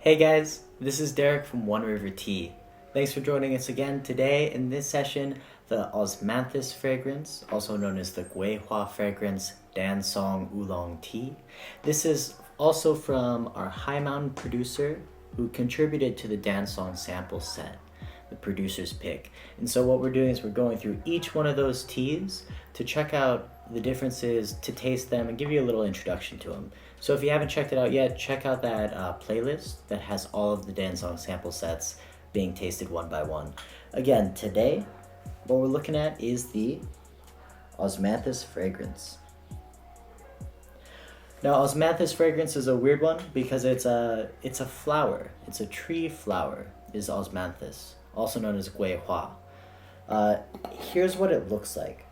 Hey guys, this is Derek from One River Tea. Thanks for joining us again today in this session. The Osmanthus Fragrance, also known as the Guihua Fragrance Dancong Oolong Tea. This is also from our High Mountain producer who contributed to the Dancong sample set, the producer's pick. And so what we're doing is we're going through each one of those teas to check out the differences, to taste them, and give you a little introduction to them. So if you haven't checked it out yet, check out that playlist that has all of the Dancong sample sets being tasted one by one. Again, today, what we're looking at is the Osmanthus Fragrance. Now, Osmanthus Fragrance is a weird one because it's a flower. It's a tree flower, is Osmanthus, also known as Guihua. Here's what it looks like.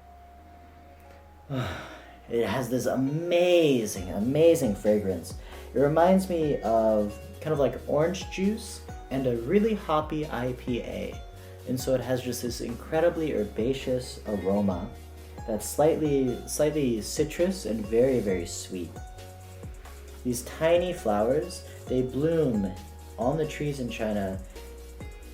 It has this amazing fragrance. It reminds me of kind of like orange juice and a really hoppy IPA. And so it has just this incredibly herbaceous aroma that's slightly citrus and very sweet. These tiny flowers, they bloom on the trees in China,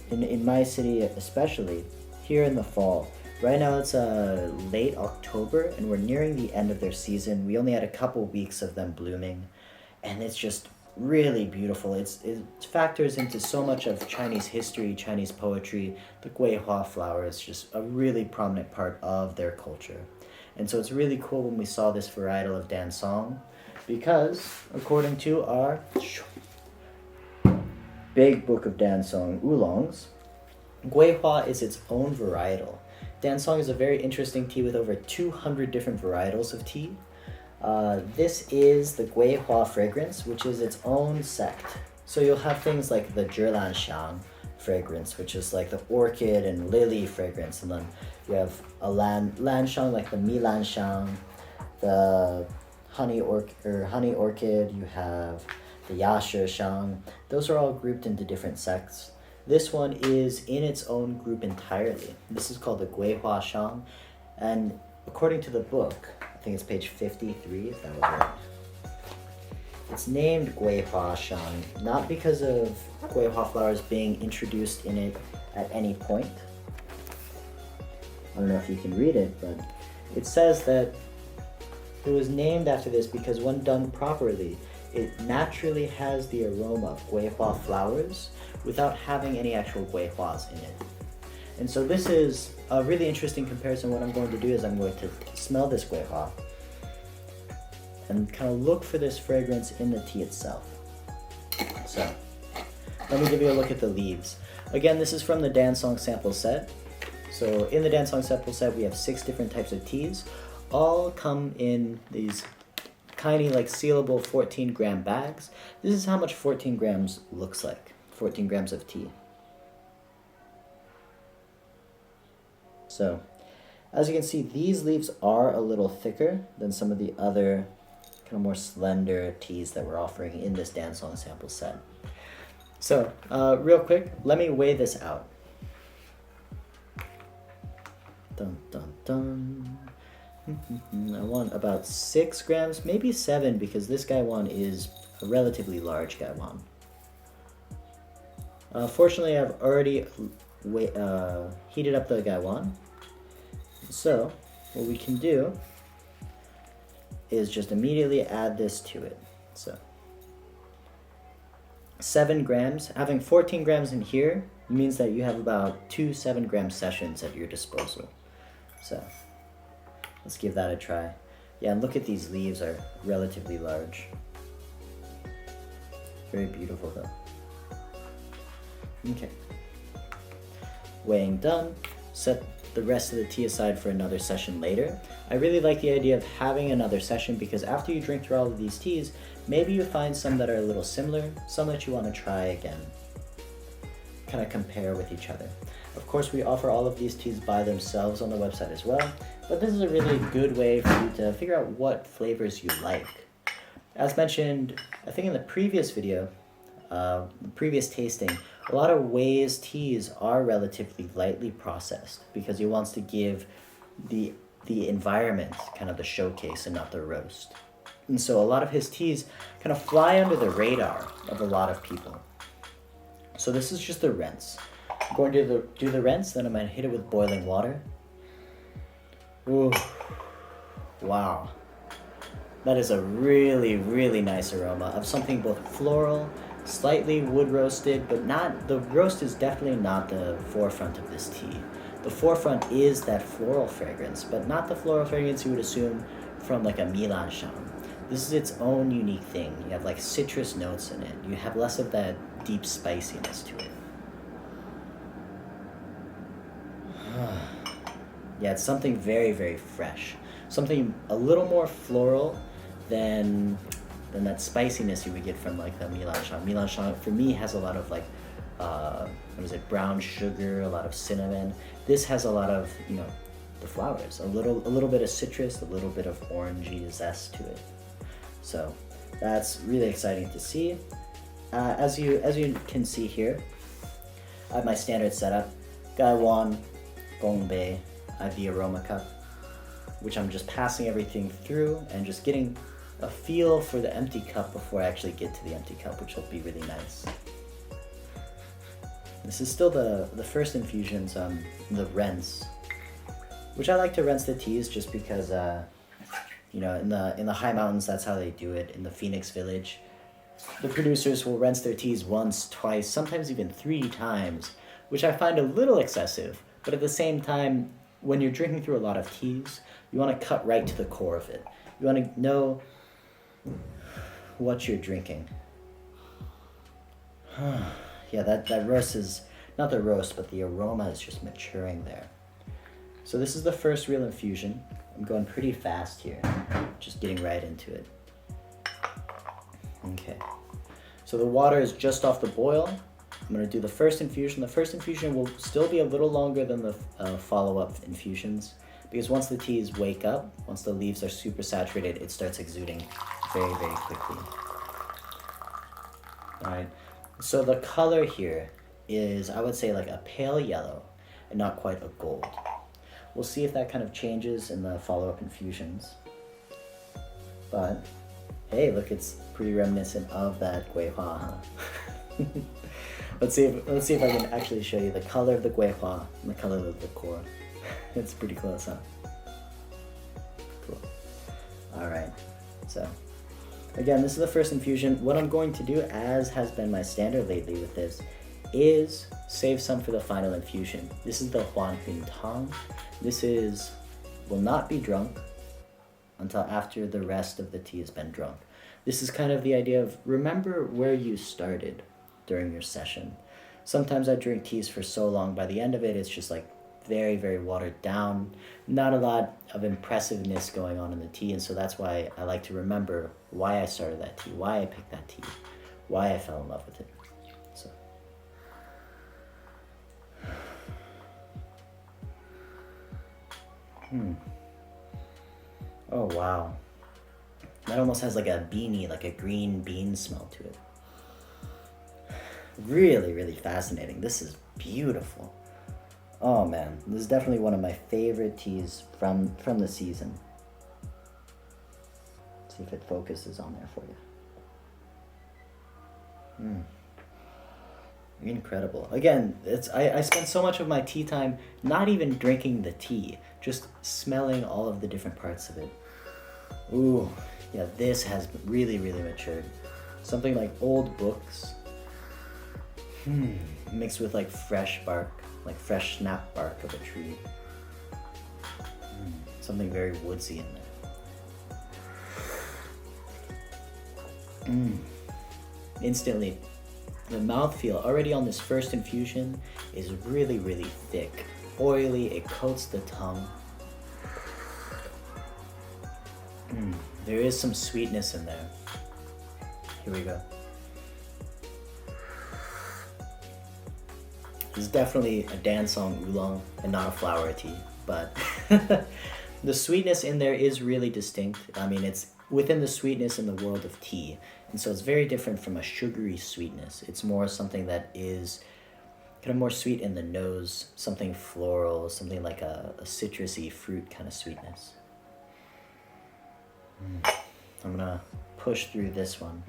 in my city especially, here in the fall. Right now it's late October and we're nearing the end of their season. We only had a couple weeks of them blooming and it's just really beautiful. It factors into so much of Chinese history, Chinese poetry. The Guihua flower is just a really prominent part of their culture. And so it's really cool when we saw this varietal of Dancong because according to our big book of Dancong, OOLONGS, Guihua is its own varietal. Dancong is a very interesting tea with over 200 different varietals of tea. This is the Guihua fragrance, which is its own sect. So you'll have things like the Xiang fragrance, which is like the orchid and lily fragrance, and then you have a Lanshang, like the Xiang, the honey orchid. You have the Xiang. Those are all grouped into different sects. This one is in its own group entirely. This is called the Guihua Xiang, and according to the book, I think it's page 53, if that was right. It's named Guihua Xiang, not because of Guihua flowers being introduced in it at any point. I don't know if you can read it, but it says that it was named after this because when done properly, it naturally has the aroma of Guihua flowers without having any actual Guihuas in it. And so this is a really interesting comparison. What I'm going to do is I'm going to smell this Guihua and kind of look for this fragrance in the tea itself. So let me give you a look at the leaves. Again, this is from the Dancong sample set. So in the Dancong sample set, we have 6 different types of teas. All come in these tiny, like sealable 14-gram bags. This is how much 14 grams looks like. 14 grams of tea. So, as you can see, these leaves are a little thicker than some of the other kind of more slender teas that we're offering in this Dancong sample set. So, real quick, let me weigh this out. Dun dun dun. I want about 6 grams, maybe 7, because this Gaiwan is a relatively large Gaiwan. Fortunately, I've already heated up the Gaiwan. So, what we can do is just immediately add this to it. So, 7 grams. Having 14 grams in here means that you have about 2 7-gram sessions at your disposal. So, let's give that a try. Yeah, and look at these leaves are relatively large. Very beautiful though. Okay. Weighing done. Set the rest of the tea aside for another session later. I really like the idea of having another session because after you drink through all of these teas, maybe you find some that are a little similar, some that you want to try again. Kind of compare with each other. Of course, we offer all of these teas by themselves on the website as well, but this is a really good way for you to figure out what flavors you like. As mentioned, I think in the previous video, the previous tasting, a lot of Wei's teas are relatively lightly processed because he wants to give the environment kind of the showcase and not the roast. And so a lot of his teas kind of fly under the radar of a lot of people. So this is just the rinse. I'm going to do the rinse, then I'm going to hit it with boiling water. Ooh, wow. That is a really, really nice aroma of something both floral, slightly wood roasted, but not, the roast is definitely not the forefront of this tea. The forefront is that floral fragrance, but not the floral fragrance you would assume from like a Milan Xiang. This is its own unique thing. You have like citrus notes in it. You have less of that deep spiciness to it. Yeah, it's something very, very fresh. Something a little more floral than that spiciness you would get from like the Milan Xiang. Milan Xiang for me has a lot of like, what is it, brown sugar, a lot of cinnamon. This has a lot of, you know, the flowers, a little bit of citrus, a little bit of orangey zest to it. So that's really exciting to see. As you can see here, I have my standard setup. Guihua, Gongbei, I have the aroma cup, which I'm just passing everything through and just getting a feel for the empty cup before I actually get to the empty cup, which will be really nice. This is still the first infusions, the rinse, which I like to rinse the teas just because, you know, in the high mountains, that's how they do it. In the Phoenix Village, the producers will rinse their teas once, twice, sometimes even 3 times, which I find a little excessive. But at the same time, when you're drinking through a lot of teas, you want to cut right to the core of it. You want to know what you're drinking. Yeah, that roast is, not the roast, but the aroma is just maturing there. So this is the first real infusion. I'm going pretty fast here, just getting right into it. Okay, so the water is just off the boil. I'm going to do the first infusion. The first infusion will still be a little longer than the follow-up infusions, because once the teas wake up, once the leaves are super saturated, it starts exuding very, very quickly. All right, so the color here is, I would say, like a pale yellow and not quite a gold. We'll see if that kind of changes in the follow-up infusions. But hey, look, it's pretty reminiscent of that Guihua, huh? Let's see if I can actually show you the color of the Guihua and the color of the core. It's pretty close, huh? Cool. All right, so again, this is the first infusion. What I'm going to do, as has been my standard lately with this, is save some for the final infusion. This is the Huanhun Tang. This will not be drunk until after the rest of the tea has been drunk. This is kind of the idea of remember where you started during your session. Sometimes I drink teas for so long, by the end of it, it's just like very, very watered down, not a lot of impressiveness going on in the tea, and so that's why I like to remember why I started that tea, why I picked that tea, why I fell in love with it. So. Oh wow. That almost has like a beanie, like a green bean smell to it. Really, really fascinating. This is beautiful. Oh man, this is definitely one of my favorite teas from the season. Let's see if it focuses on there for you. Incredible. Again, I spend so much of my tea time not even drinking the tea, just smelling all of the different parts of it. Ooh, yeah, this has really, really matured. Something like old books, mixed with like fresh bark, like fresh snap bark of a tree. Something very woodsy in there. Instantly, the mouthfeel already on this first infusion is really, really thick, oily. It coats the tongue. There is some sweetness in there. Here we go. This is definitely a Dancong Oolong and not a flower tea, but the sweetness in there is really distinct. I mean, it's within the sweetness in the world of tea, and so it's very different from a sugary sweetness. It's more something that is kind of more sweet in the nose, something floral, something like a citrusy fruit kind of sweetness. I'm gonna push through this one.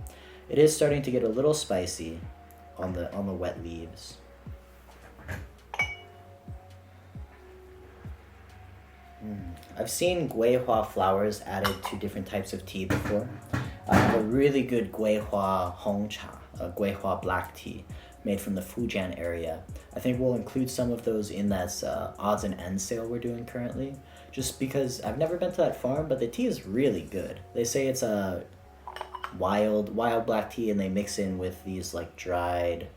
It is starting to get a little spicy, on the wet leaves. I've seen Guihua flowers added to different types of tea before. I have a really good Guihua Hongcha, a Guihua black tea made from the Fujian area. I think we'll include some of those in that odds and ends sale we're doing currently, just because I've never been to that farm, but the tea is really good. They say it's a wild black tea, and they mix in with these like dried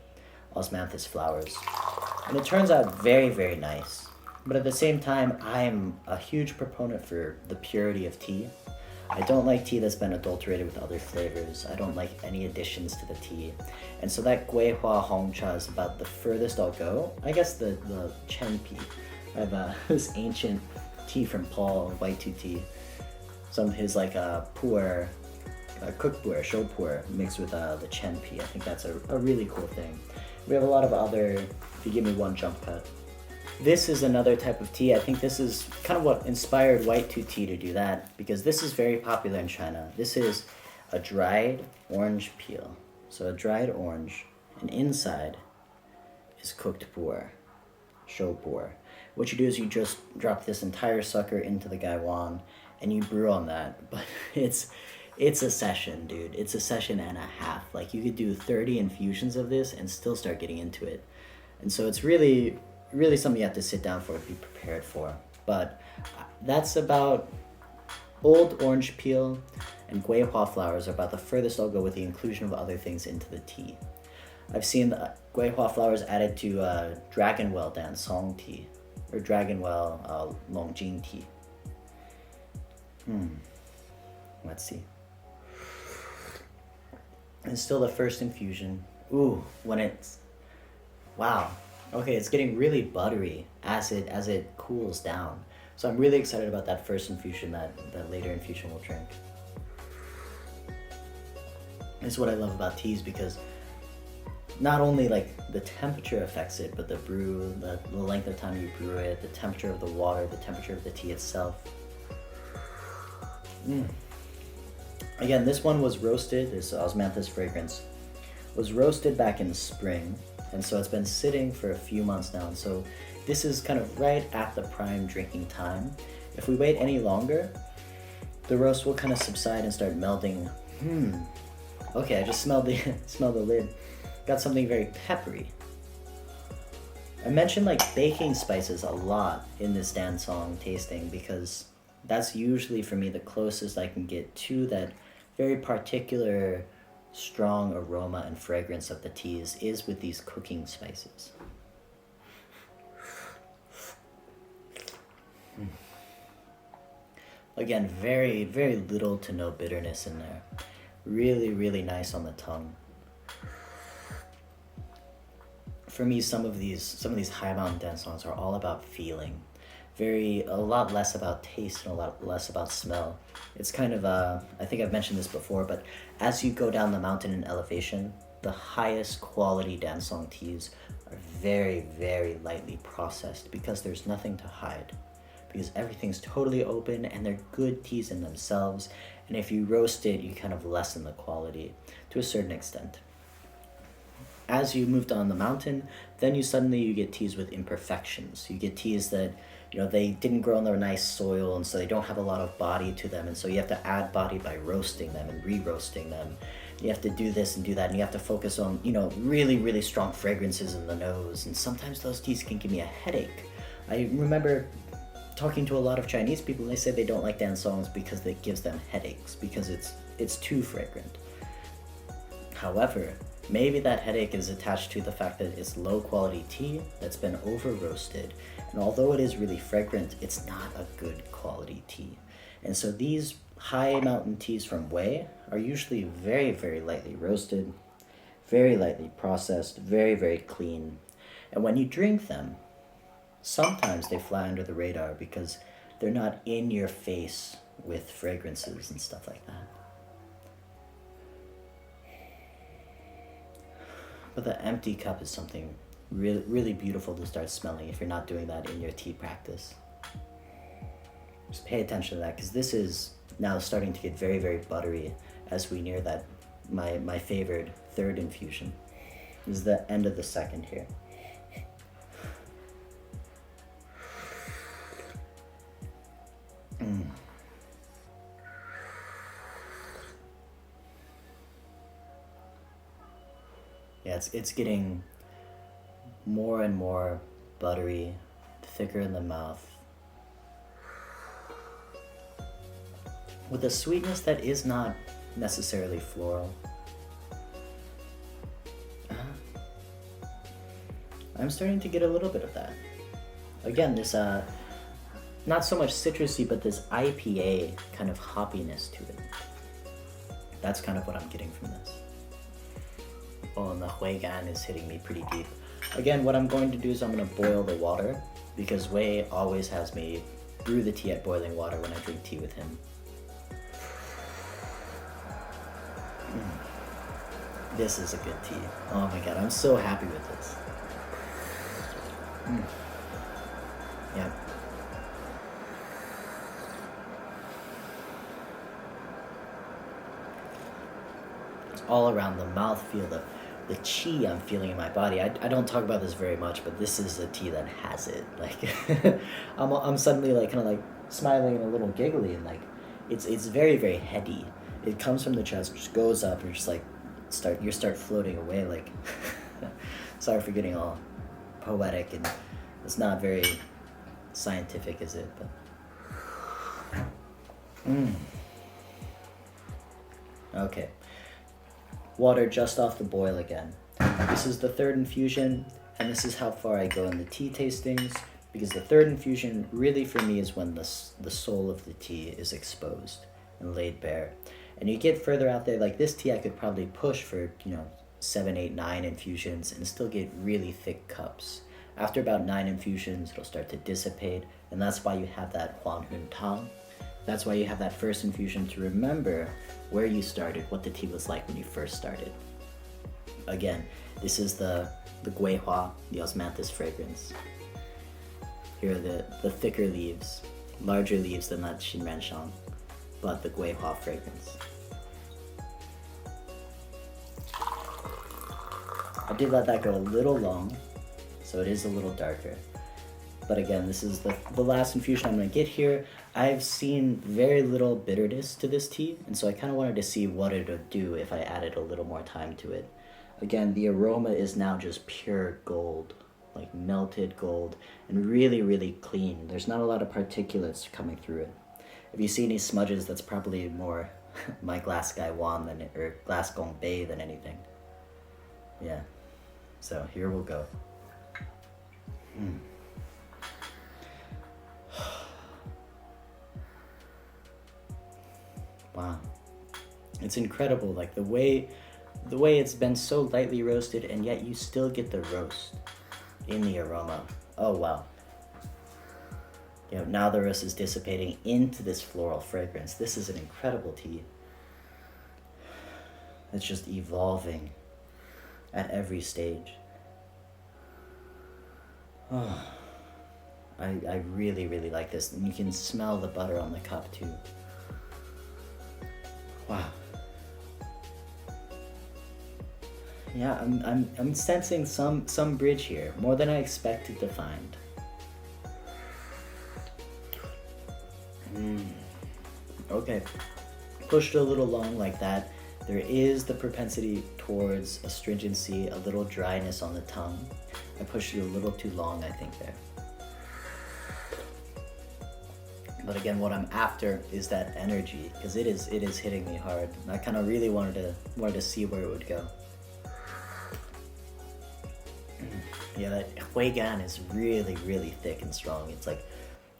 Osmanthus flowers, and it turns out very, very nice. But at the same time, I'm a huge proponent for the purity of tea. I don't like tea that's been adulterated with other flavors. I don't like any additions to the tea. And so that Guihua Hongcha is about the furthest I'll go. I guess the Chen tea. I have this ancient tea from Paul, white tea. Some of his like pu'er, cooked pu'er, shou pu'er, mixed with the Chen pea. I think that's a really cool thing. We have a lot of other, if you give me one jump cut. This is another type of tea. I think this is kind of what inspired white tea to do that, because this is very popular in China. This is a dried orange peel. So a dried orange, and inside is cooked pu'er, shou pu'er. What you do is you just drop this entire sucker into the gaiwan and you brew on that. But it's a session, dude. It's a session and a half. Like, you could do 30 infusions of this and still start getting into it. And so it's really something you have to sit down for, be prepared for. But that's about old orange peel, and Guihua flowers are about the furthest I'll go with the inclusion of other things into the tea. I've seen the Guihua flowers added to Dragonwell Dancong tea, or Dragonwell Longjing tea. Let's see. And still the first infusion. Ooh, when it's, wow. Okay, it's getting really buttery as it cools down. So I'm really excited about that first infusion, that later infusion we'll drink. This is what I love about teas, because not only like the temperature affects it, but the brew, the length of time you brew it, the temperature of the water, the temperature of the tea itself. Again, this one was roasted, this Osmanthus Fragrance was roasted back in the spring. And so it's been sitting for a few months now. And so this is kind of right at the prime drinking time. If we wait any longer, the roast will kind of subside and start melding. Okay, I just smelled the lid. Got something very peppery. I mentioned like baking spices a lot in this Dancong tasting, because that's usually for me the closest I can get to that very particular strong aroma and fragrance of the teas is with these cooking spices. Again, very, very little to no bitterness in there. Really, really nice on the tongue. For me, some of these high mountain Dancongs are all about feeling. A lot less about taste and a lot less about smell. It's kind of, I think I've mentioned this before, but as you go down the mountain in elevation, the highest quality Dancong teas are very, very lightly processed, because there's nothing to hide. Because everything's totally open and they're good teas in themselves. And if you roast it, you kind of lessen the quality to a certain extent. As you move down the mountain, then you get teas with imperfections. You get teas that, they didn't grow in the nice soil, and so they don't have a lot of body to them, and so you have to add body by roasting them and re-roasting them. You have to do this and do that, and you have to focus on, really, really strong fragrances in the nose, and sometimes those teas can give me a headache. I remember talking to a lot of Chinese people, and they say they don't like Dancongs because it gives them headaches, because it's too fragrant. However, maybe that headache is attached to the fact that it's low quality tea that's been over roasted, and although it is really fragrant, it's not a good quality tea. And so these high mountain teas from Wei are usually very, very lightly roasted, very lightly processed, very, very clean. And when you drink them, sometimes they fly under the radar because they're not in your face with fragrances and stuff like that. But the empty cup is something really, really beautiful to start smelling if you're not doing that in your tea practice. Just pay attention to that, because this is now starting to get very, very buttery as we near that my favorite third infusion. This is the end of the second here. Yeah, it's getting more and more buttery, thicker in the mouth, with a sweetness that is not necessarily floral. I'm starting to get a little bit of that. Again, this not so much citrusy, but this IPA kind of hoppiness to it. That's kind of what I'm getting from this. Oh, and the Huigan is hitting me pretty deep. Again, what I'm going to do is I'm going to boil the water, because Wei always has me brew the tea at boiling water when I drink tea with him. This is a good tea. Oh my god, I'm so happy with this. Yeah. It's all around the mouthfeel, the chi I'm feeling in my body. I don't talk about this very much, but this is a tea that has it. Like, I'm suddenly like kind of like smiling and a little giggly, and like it's very, very heady. It comes from the chest, just goes up, and just like start floating away. Like, sorry for getting all poetic, and it's not very scientific, is it? But okay. Water just off the boil again. This is the third infusion, and this is how far I go in the tea tastings, because the third infusion really for me is when the soul of the tea is exposed and laid bare. And you get further out there, like this tea I could probably push for, 7, 8, 9 infusions and still get really thick cups. After about 9 infusions, it'll start to dissipate, and that's why you have that Huang Hun Tang. That's why you have that first infusion, to remember where you started, what the tea was like when you first started. Again, this is the Guihua, the Osmanthus Fragrance. Here are the thicker leaves, larger leaves than that Xiang, but the Guihua fragrance. I did let that go a little long, so it is a little darker. But again, this is the last infusion I'm going to get here. I've seen very little bitterness to this tea, and so I kind of wanted to see what it would do if I added a little more time to it. Again, the aroma is now just pure gold, like melted gold, and really, really clean. There's not a lot of particulates coming through it. If you see any smudges, that's probably more my glass guy Wan or glass GONGFU than anything. Yeah, so here we'll go. Wow, it's incredible, like the way it's been so lightly roasted, and yet you still get the roast in the aroma. Oh wow. Now the roast is dissipating into this floral fragrance. This is an incredible tea. It's just evolving at every stage. Oh, I really, really like this, and you can smell the butter on the cup too. Wow. Yeah, I'm sensing some bridge here, more than I expected to find. Okay, pushed a little long like that. There is the propensity towards astringency, a little dryness on the tongue. I pushed it a little too long, I think, there. But again, what I'm after is that energy, because it is hitting me hard. And I kind of really wanted to see where it would go. Yeah, that Huigan is really, really thick and strong. It's like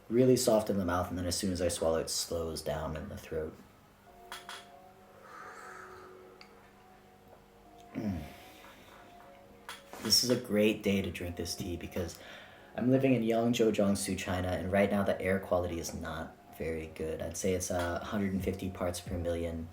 really soft in the mouth, and then as soon as I swallow, it slows down in the throat. This is a great day to drink this tea, because I'm living in Guangdong China, and right now the air quality is not very good. I'd say it's 150 parts per million.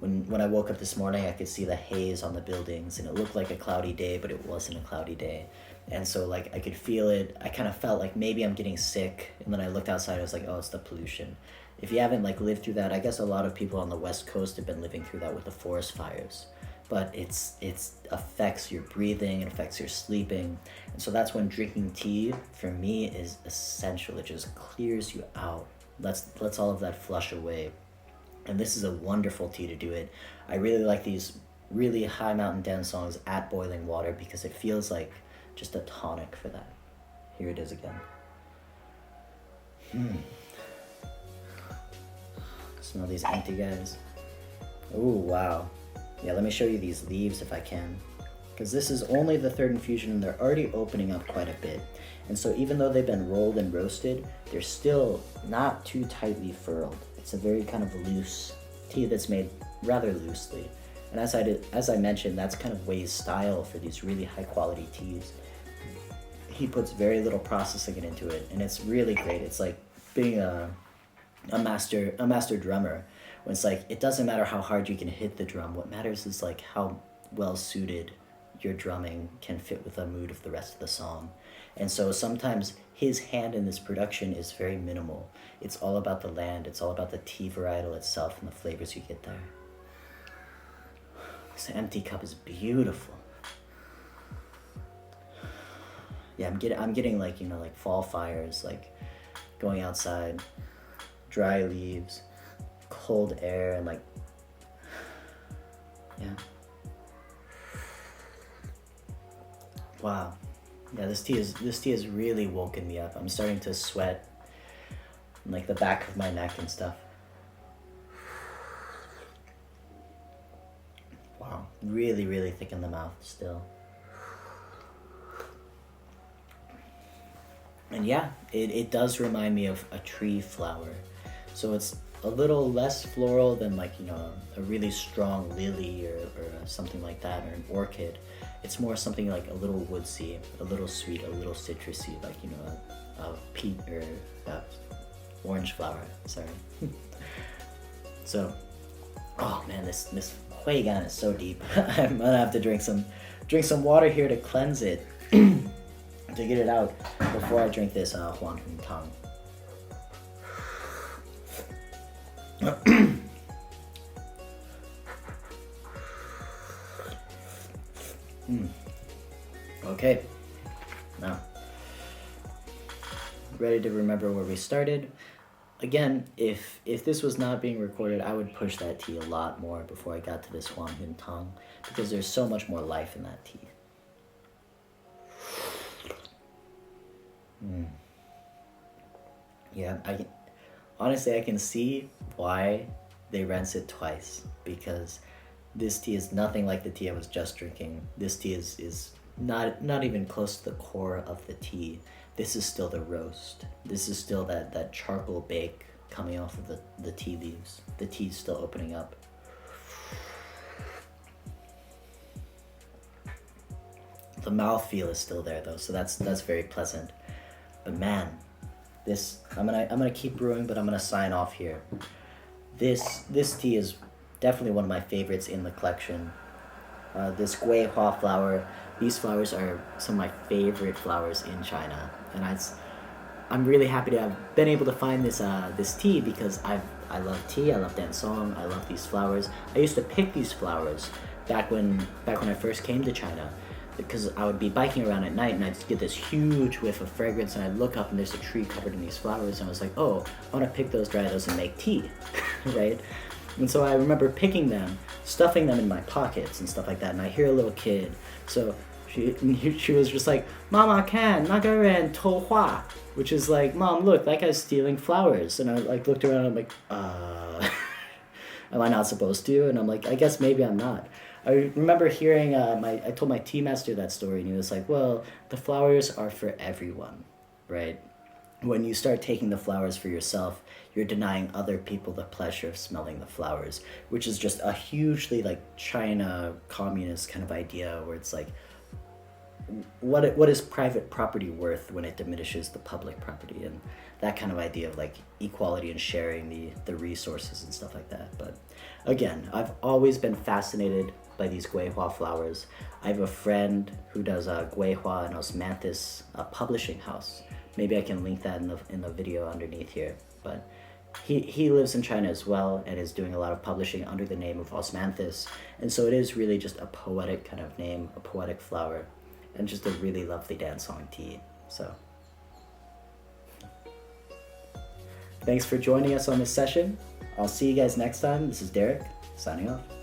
When I woke up this morning, I could see the haze on the buildings, and it looked like a cloudy day, but it wasn't a cloudy day. And so like I could feel it. I kind of felt like maybe I'm getting sick, and then I looked outside, I was like, oh, it's the pollution. If you haven't like lived through that, I guess a lot of people on the West Coast have been living through that with the forest fires. but it's affects your breathing, it affects your sleeping. And so that's when drinking tea for me is essential. It just clears you out, lets all of that flush away. And this is a wonderful tea to do it. I really like these really high mountain dancongs at boiling water because it feels like just a tonic for that. Here it is again. Smell these empty guys. Oh wow. Yeah, let me show you these leaves if I can, because this is only the third infusion and they're already opening up quite a bit. And so even though they've been rolled and roasted, they're still not too tightly furled. It's a very kind of loose tea that's made rather loosely. And as I mentioned, that's kind of Wei's style for these really high quality teas. He puts very little processing into it, and it's really great. It's like being a master drummer. When it's like, it doesn't matter how hard you can hit the drum. What matters is like how well suited your drumming can fit with the mood of the rest of the song. And so sometimes his hand in this production is very minimal. It's all about the land. It's all about the tea varietal itself and the flavors you get there. This empty cup is beautiful. Yeah, I'm getting like, you know, like fall fires, like going outside, dry leaves, cold air, and like, yeah. Wow. Yeah, this tea has really woken me up. I'm starting to sweat in like the back of my neck and stuff. Wow, really, really thick in the mouth still. And yeah, it does remind me of a tree flower. So it's a little less floral than like, you know, a really strong lily or something like that, or an orchid. It's more something like a little woodsy, a little sweet, a little citrusy, like, you know, a peach or orange flower, sorry. So, oh man, this Huigan is so deep. I'm gonna have to drink some water here to cleanse it, to get it out before I drink this Huang Tang. Okay, now ready to remember where we started. Again, if this was not being recorded, I would push that tea a lot more before I got to this Huang Tang, because there's so much more life in that tea. Yeah, honestly, I can see why they rinse it twice, because this tea is nothing like the tea I was just drinking. This tea is not even close to the core of the tea. This is still the roast. This is still that charcoal bake coming off of the tea leaves. The tea's still opening up. The mouthfeel is still there though, so that's very pleasant. But man, this I'm gonna keep brewing, but I'm gonna sign off here. This tea is definitely one of my favorites in the collection. This Guihua flower, these flowers are some of my favorite flowers in China, and I'm really happy to have been able to find this tea, because I love tea, I love dancong, I love these flowers. I used to pick these flowers back when I first came to China, because I would be biking around at night and I'd get this huge whiff of fragrance, and I'd look up and there's a tree covered in these flowers, and I was like, oh, I want to pick those, dry those, and make tea, right? And so I remember picking them, stuffing them in my pockets and stuff like that, and I hear a little kid. So she was just like, Mama can, 那个人偷花, which is like, Mom, look, that guy's stealing flowers. And I like looked around and I'm like, am I not supposed to? And I'm like, I guess maybe I'm not. I remember hearing, I told my tea master that story, and he was like, well, the flowers are for everyone, right? When you start taking the flowers for yourself, you're denying other people the pleasure of smelling the flowers, which is just a hugely like China communist kind of idea, where it's like, what is private property worth when it diminishes the public property, and that kind of idea of like equality and sharing the resources and stuff like that. But again, I've always been fascinated by these Guihua flowers. I have a friend who does Guihua and Osmanthus publishing house. Maybe I can link that in the video underneath here. But he lives in China as well and is doing a lot of publishing under the name of Osmanthus. And so it is really just a poetic kind of name, a poetic flower, and just a really lovely Dancong tea. So thanks for joining us on this session. I'll see you guys next time. This is Derek, signing off.